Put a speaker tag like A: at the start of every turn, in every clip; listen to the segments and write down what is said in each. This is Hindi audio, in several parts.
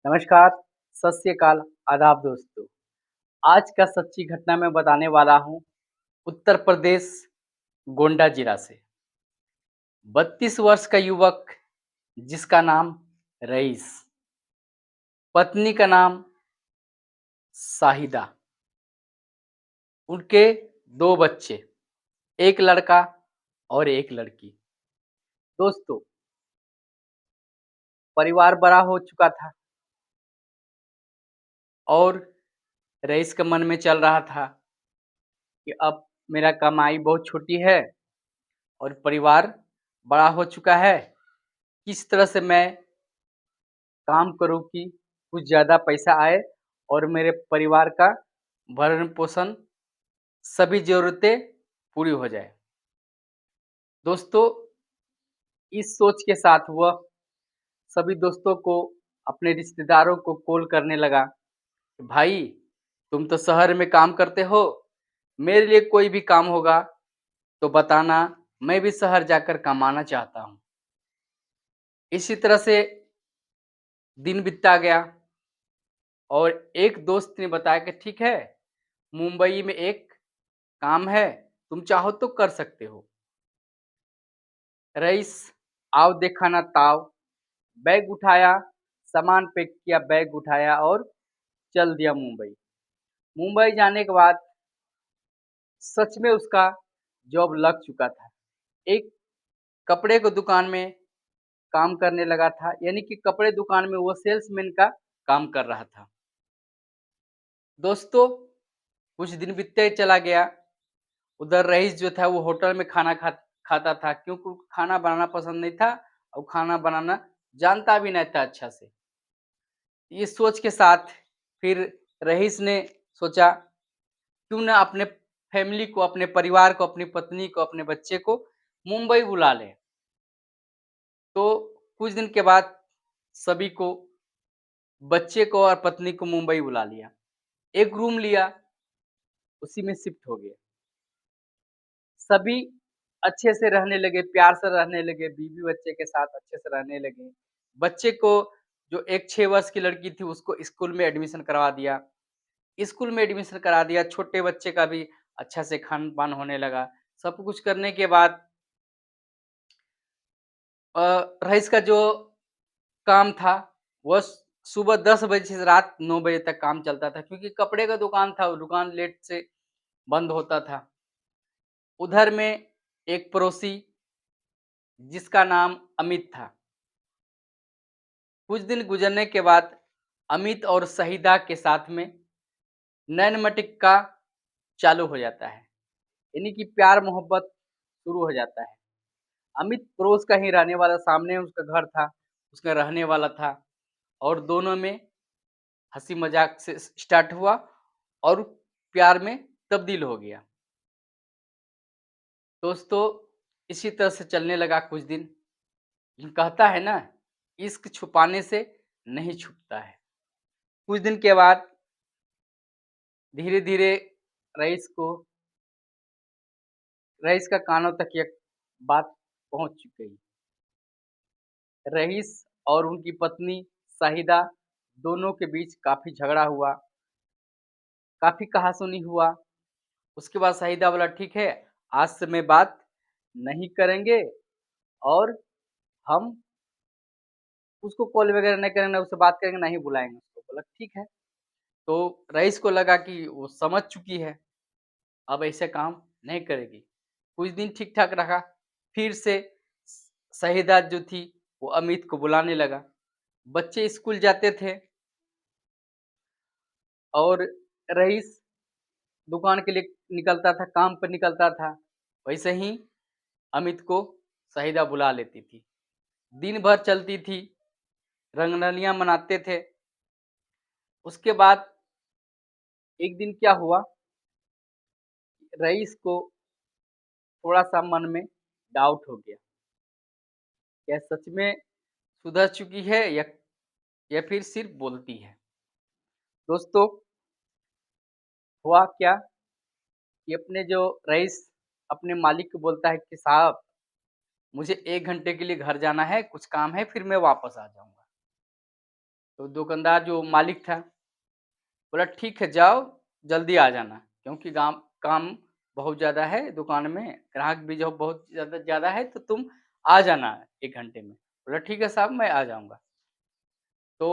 A: नमस्कार, सत श्री अकाल, आदाब दोस्तों। आज का सच्ची घटना मैं बताने वाला हूँ उत्तर प्रदेश गोंडा जिला से। 32 वर्ष का युवक जिसका नाम रईस, पत्नी का नाम शाहिदा, उनके 2 बच्चे, 1 लड़का और 1 लड़की। दोस्तों, परिवार बड़ा हो चुका था और रईस के मन में चल रहा था कि अब मेरा कमाई बहुत छोटी है और परिवार बड़ा हो चुका है। किस तरह से मैं काम करूँ कि कुछ ज़्यादा पैसा आए और मेरे परिवार का भरण-पोषण सभी ज़रूरतें पूरी हो जाए। दोस्तों, इस सोच के साथ वह सभी दोस्तों को, अपने रिश्तेदारों को कॉल करने लगा, भाई तुम तो शहर में काम करते हो, मेरे लिए कोई भी काम होगा तो बताना, मैं भी शहर जाकर कमाना चाहता हूँ। इसी तरह से दिन बीतता गया और एक दोस्त ने बताया कि ठीक है, मुंबई में एक काम है, तुम चाहो तो कर सकते हो। रईस आओ देखा ना ताव, बैग उठाया, सामान पैक किया, बैग उठाया और चल दिया मुंबई। मुंबई जाने के बाद सच में उसका जॉब लग चुका था। एक कपड़े की दुकान में काम करने लगा था, यानी कि कपड़े दुकान में वो सेल्समैन का काम कर रहा था। दोस्तों, कुछ दिन बीतते ही चला गया। उधर रईस जो था वो होटल में खाना खाता था, क्योंकि खाना बनाना पसंद नहीं था और खाना बनाना जानता भी नहीं था अच्छा से। इस सोच के साथ फिर रईस ने सोचा, क्यों ना अपने फैमिली को, अपने परिवार को, अपनी पत्नी को, अपने बच्चे को मुंबई बुला लें। तो कुछ दिन के बाद सभी को, बच्चे को और पत्नी को मुंबई बुला लिया। एक रूम लिया, उसी में शिफ्ट हो गए। सभी अच्छे से रहने लगे, प्यार से रहने लगे, बीवी-बच्चे के साथ अच्छे से रहने लगे। बच्चे को, जो एक 6 वर्ष की लड़की थी, उसको स्कूल में एडमिशन करवा दिया। स्कूल में एडमिशन करा दिया, छोटे बच्चे का भी अच्छा से खान-पान होने लगा। सब कुछ करने के बाद रईस का जो काम था, वह सुबह 10 बजे से रात 9 बजे तक काम चलता था, क्योंकि कपड़े का दुकान था, वो दुकान लेट से बंद होता था। उधर में एक पड़ोसी जिसका नाम अमित था। कुछ दिन गुजरने के बाद अमित और शहीदा के साथ में नैन-मटिक्का चालू हो जाता है, यानी कि प्यार-मोहब्बत शुरू हो जाता है। अमित पड़ोस का ही रहने वाला, सामने उसका घर था, उसका रहने वाला था और दोनों में हँसी-मज़ाक से स्टार्ट हुआ और प्यार में तब्दील हो गया। दोस्तों, इसी तरह से चलने लगा कुछ दिन। कहता है ना, इश्क छुपाने से नहीं छुपता है। कुछ दिन के बाद धीरे-धीरे रईस को रईस का कानों तक ये बात पहुँच गई। रईस और उनकी पत्नी शाहिदा दोनों के बीच काफ़ी झगड़ा हुआ, काफ़ी कहा-सुनी हुआ। उसके बाद शाहिदा बोला, ठीक है, आज से मैं बात नहीं करेंगे और हम उसको कॉल वगैरह नहीं करेंगे, ना उससे बात करेंगे, ना ही बुलाएँगे उसको। बोला ठीक है। तो रईस को लगा कि वो समझ चुकी है, अब ऐसे काम नहीं करेगी। कुछ दिन ठीक-ठाक रहा, फिर से शाहिदा जो थी, वो अमित को बुलाने लगा। बच्चे स्कूल जाते थे और रईस दुकान के लिए निकलता था, काम पर निकलता था। वैसे ही अमित को शाहिदा बुला लेती थी। दिन भर चलती थी, रंगरलियाँ मनाते थे। उसके बाद एक दिन क्या हुआ, रईस को थोड़ा-सा मन में डाउट हो गया, क्या सच में सुधर चुकी है या फिर सिर्फ़ बोलती है? दोस्तों, हुआ क्या कि अपने जो रईस अपने मालिक को बोलता है कि साहब, मुझे 1 घंटे के लिए घर जाना है, कुछ काम है, फिर मैं वापस आ जाऊँगा। तो दुकानदार जो मालिक था, बोला ठीक है जाओ, जल्दी आ जाना क्योंकि गाम काम बहुत ज़्यादा है दुकान में, ग्राहक भी जो बहुत ज़्यादा ज़्यादा है तो तुम आ जाना 1 घंटे में। बोला ठीक है साहब मैं आ जाऊँगा। तो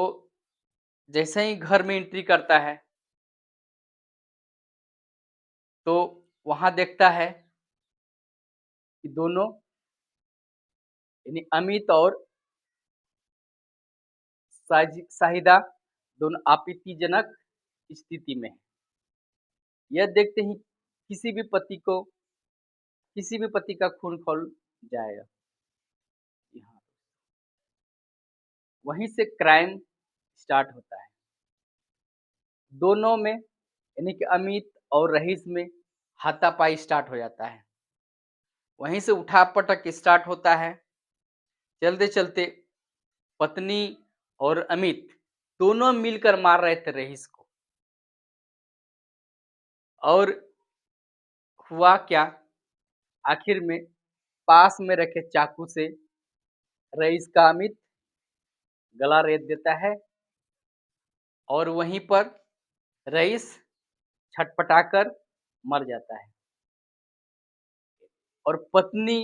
A: जैसे ही घर में एंट्री करता है, तो वहाँ देखता है कि दोनों यानी अमित और शाहिदा दोनों आपत्तिजनक स्थिति में हैं। यह देखते ही किसी भी पति का खून खौल जाएगा। जी हाँ, वहीं से क्राइम स्टार्ट होता है। दोनों में यानी कि अमित और रईस में हाथापाई स्टार्ट हो जाता है। वहीं से उठा-पटक स्टार्ट होता है। चलते-चलते पत्नी और अमित दोनों मिलकर मार रहे थे रईस को। और हुआ क्या, आखिर में पास में रखे चाकू से रईस का अमित गला रेत देता है और वहीं पर रईस छटपटाकर मर जाता है। और पत्नी,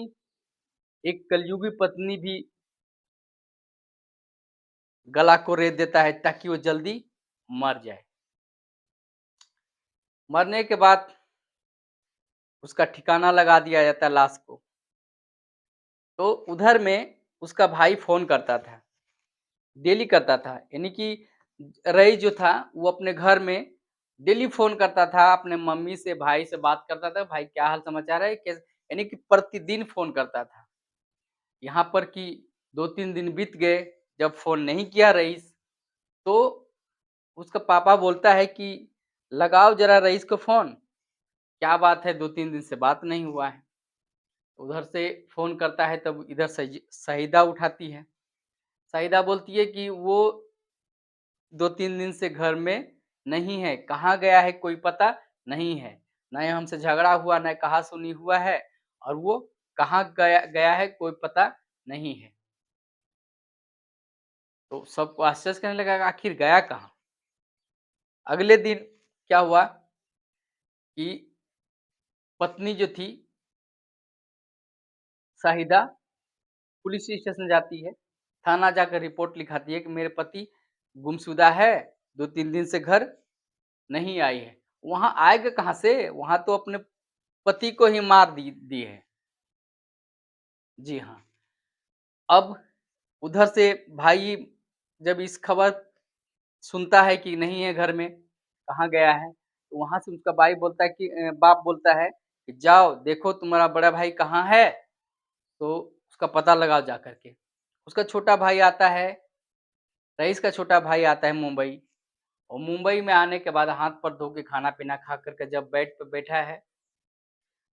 A: एक कलयुगी पत्नी भी गला को रेत देता है ताकि वो जल्दी मर जाए। मरने के बाद उसका ठिकाना लगा दिया जाता है लाश को। तो उधर में उसका भाई फ़ोन करता था, डेली करता था। यानी कि रईस जो था वो अपने घर में डेली फ़ोन करता था, अपने मम्मी से, भाई से बात करता था, भाई क्या हाल समाचार है? यानी कि प्रतिदिन फ़ोन करता था। यहाँ पर कि 2-3 दिन बीत गए, जब फ़ोन नहीं किया रईस, तो उसका पापा बोलता है कि लगाओ ज़रा रईस को फ़ोन, क्या बात है 2-3 दिन से बात नहीं हुआ है। उधर से फ़ोन करता है तब इधर शाहिदा उठाती है। शाहिदा बोलती है कि वो 2-3 दिन से घर में नहीं है, कहाँ गया है कोई पता नहीं है। ना ही हमसे झगड़ा हुआ, ना कहा-सुनी हुआ है और वो कहाँ गया गया है कोई पता नहीं है। तो सबको आश्चर्य करने लगा कि आखिर गया कहाँ? अगले दिन क्या हुआ कि पत्नी जो थी शाहिदा पुलिस स्टेशन जाती है, थाना जाकर रिपोर्ट लिखाती है कि मेरे पति गुमशुदा है, 2-3 दिन से घर नहीं आई है। वहाँ आएगा कहाँ से? वहाँ तो अपने पति को ही मार दी दी है। जी हाँ। अब उधर से भाई जब इस खबर सुनता है कि नहीं है घर में, कहाँ गया है, तो वहाँ से उसका भाई बोलता है कि बाप बोलता है कि जाओ देखो तुम्हारा बड़ा भाई कहाँ है, तो उसका पता लगाओ जा कर के। उसका छोटा भाई आता है, रईस का छोटा भाई आता है मुंबई और मुंबई में आने के बाद हाथ पैर धो के खाना-पीना खा कर के जब बेड पे बैठा है,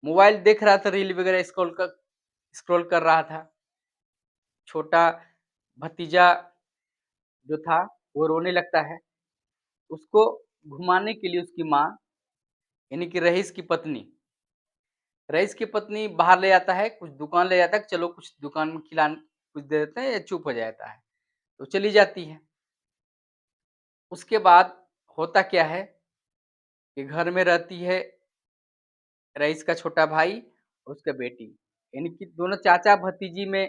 A: मोबाइल देख रहा था, रील वगैरह स्क्रॉल कर रहा था। छोटा भतीजा जो था, वो रोने लगता है। उसको घुमाने के लिए उसकी माँ, यानी कि रईस की पत्नी बाहर ले जाता है, कुछ दुकान ले जाता है, चलो कुछ दुकान में कुछ दे देते हैं, ये चुप हो जाता है। तो चली जाती है। उसके बाद होता क्या है कि घर में रहती है रईस का छोटा भाई और उसका बेटी। यानी कि दोनों चाचा-भतीजी में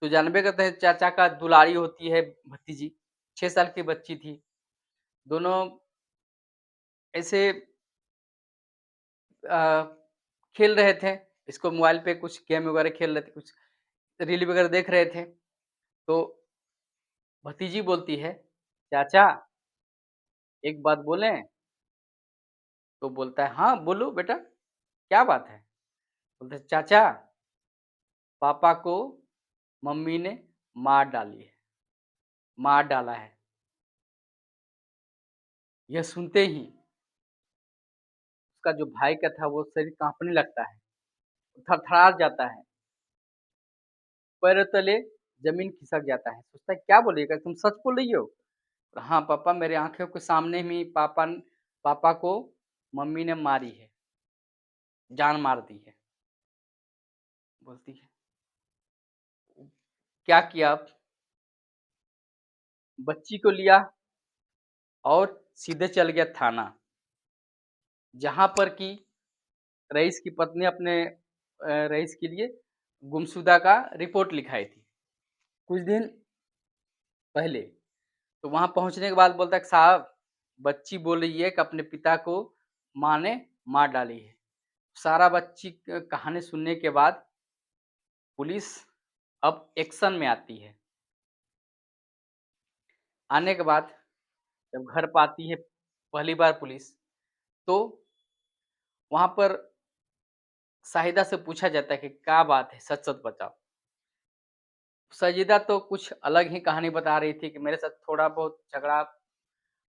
A: तो जानबे करते हैं चाचा का दुलारी होती है भतीजी, 6 साल की बच्ची थी। दोनों ऐसे अ, खेल रहे थे, इसको मोबाइल पे कुछ गेम वगैरह खेल रहे थे, कुछ रील वगैरह देख रहे थे। तो भतीजी बोलती है, "चाचा, एक बात बोलें?" तो बोलता है, "हाँ, बोलो बेटा, क्या बात है?" बोलते हैं, "चाचा, पापा को मम्मी ने मार डाली है, मार डाला है।" यह सुनते ही उसका जो भाई का था वो शरीर काँपने लगता है, थरथरा जाता है, पैरों तले ज़मीन खिसक जाता है। सोचता है क्या बोलिएगा, तुम सच बोल रही हो? हाँ, पापा मेरे आँखों के सामने ही पापा को मम्मी ने मारी है, जान मार दी है। बोलती है, क्या किया आप? बच्ची को लिया और सीधे चल गया थाना, जहाँ पर कि रईस की पत्नी अपने रईस के लिए गुमशुदा का रिपोर्ट लिखाई थी कुछ दिन पहले। तो वहाँ पहुँचने के बाद बोलता है कि साहब, बच्ची बोल रही है कि अपने पिता को माँ ने मार डाली है। सारा बच्ची कहानी सुनने के बाद पुलिस अब एक्शन में आती है। आने के बाद जब घर पे आती है पहली बार पुलिस, तो वहाँ पर शाहिदा से पूछा जाता है कि क्या बात है, सच-सच बताओ। सजीदा तो कुछ अलग ही कहानी बता रही थी कि मेरे साथ थोड़ा बहुत झगड़ा,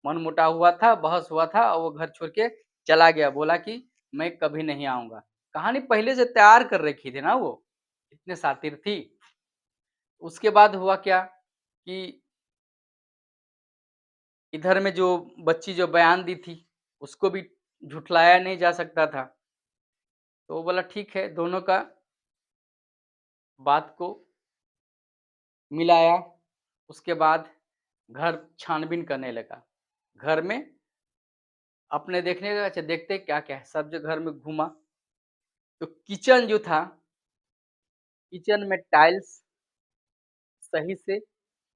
A: मनमुटाव हुआ था, बहस हुआ था और वो घर छोड़ के चला गया। बोला कि मैं कभी नहीं आऊँगा। कहानी पहले से तैयार कर रखी थी ना वो, इतने शातिर थी। उसके बाद हुआ क्या कि इधर में जो बच्ची जो बयान दी थी, उसको भी झुठलाया नहीं जा सकता था। तो वो बोला ठीक है, दोनों का बात को मिलाया, उसके बाद घर छानबीन करने लगा। घर में अपने देखने लगा, अच्छा देखते हैं क्या-क्या है, सब जो घर में घूमा, तो किचन जो था, किचन में टाइल्स सही से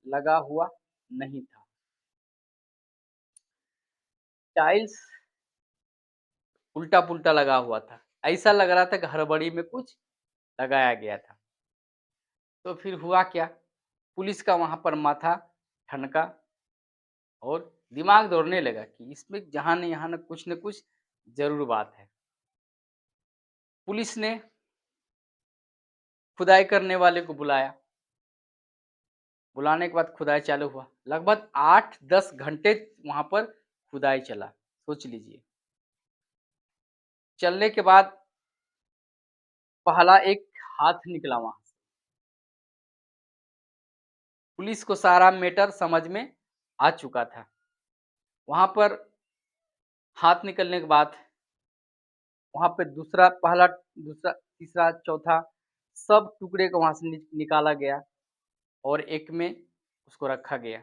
A: लगा हुआ नहीं था। टाइल्स उल्टा-पुल्टा लगा हुआ था। ऐसा लग रहा था कि हड़बड़ी में कुछ लगाया गया था। तो फिर हुआ क्या, पुलिस का वहाँ पर माथा ठनका और दिमाग दौड़ने लगा कि इसमें जहाँ न यहाँ न कुछ ज़रूर बात है। पुलिस ने खुदाई करने वाले को बुलाया। बुलाने के बाद खुदाई चालू हुआ। लगभग 8-10 घंटे वहाँ पर खुदाई चला, सोच लीजिए। चलने के बाद पहला एक हाथ निकला वहाँ से। पुलिस को सारा मैटर समझ में आ चुका था। वहाँ पर हाथ निकलने के बाद वहाँ पे दूसरा, पहला, दूसरा, तीसरा, चौथा सब टुकड़े को वहाँ से निकाला गया और एक में उसको रखा गया।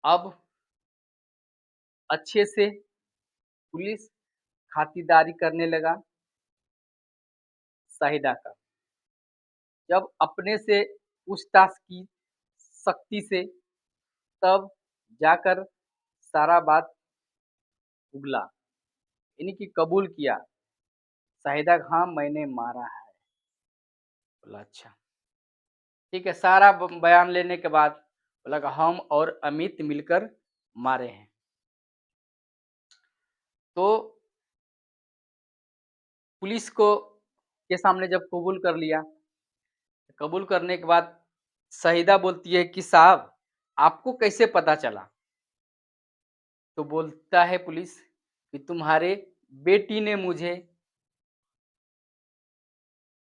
A: अब अच्छे से पुलिस खातिरदारी करने लगा शाहिदा का। जब अपने से पूछताछ की सख्ती से, तब जाकर सारा बात उगला, यानी कि कबूल किया। शाहिदा, हाँ मैंने मारा है। बोला अच्छा, ठीक है। सारा बयान लेने के बाद बोला कि हम और अमित मिलकर मारे हैं। तो पुलिस को के सामने जब कबूल कर लिया, कबूल करने के बाद शाहिदा बोलती है कि साहब, आपको कैसे पता चला? तो बोलता है पुलिस कि तुम्हारे बेटी ने मुझे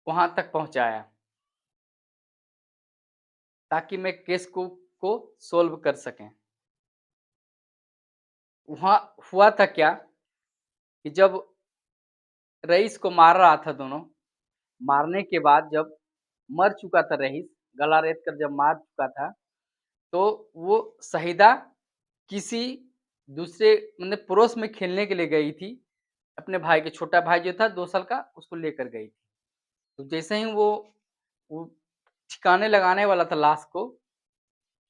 A: वहाँ तक पहुँचाया, ताकि मैं केस को सॉल्व कर सकें। वहाँ हुआ था क्या कि जब रईस को मार रहा था दोनों, मारने के बाद जब मर चुका था रईस, गला रेत कर जब मार चुका था, तो वो शाहिदा किसी दूसरे मतलब पड़ोस में खेलने के लिए गई थी। अपने भाई के, छोटा भाई जो था 2 साल का, उसको लेकर गई थी। तो जैसे ही वो ठिकाने लगाने वाला था लाश को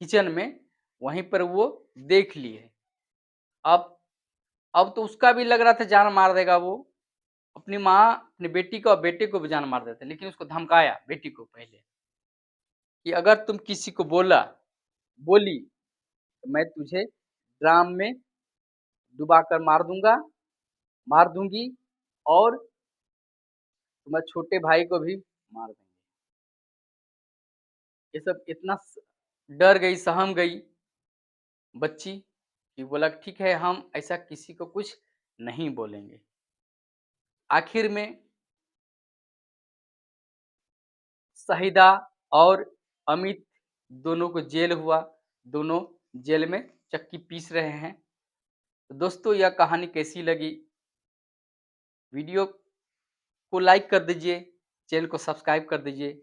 A: किचन में, वहीं पर वो देख लिए। अब अब तो उसका भी लग रहा था जान मार देगा वो। अपनी माँ, अपनी बेटी को और बेटे को भी जान मार देता, लेकिन उसको धमकाया बेटी को पहले कि अगर तुम किसी को बोली तो मैं तुझे ड्राम में डुबाकर मार दूँगी और तुम्हारे छोटे भाई को भी मार देंगे। ये सब इतना डर गई, सहम गई बच्ची कि बोला ठीक है, हम ऐसा किसी को कुछ नहीं बोलेंगे। आखिर में शाहिदा और अमित दोनों को जेल हुआ, दोनों जेल में चक्की पीस रहे हैं। तो दोस्तों, यह कहानी कैसी लगी? वीडियो को लाइक कर दीजिए, चैनल को सब्सक्राइब कर दीजिए।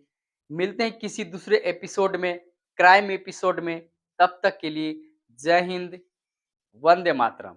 A: मिलते हैं किसी दूसरे एपिसोड में, क्राइम एपिसोड में। तब तक के लिए जय हिंद, वंदे मातरम।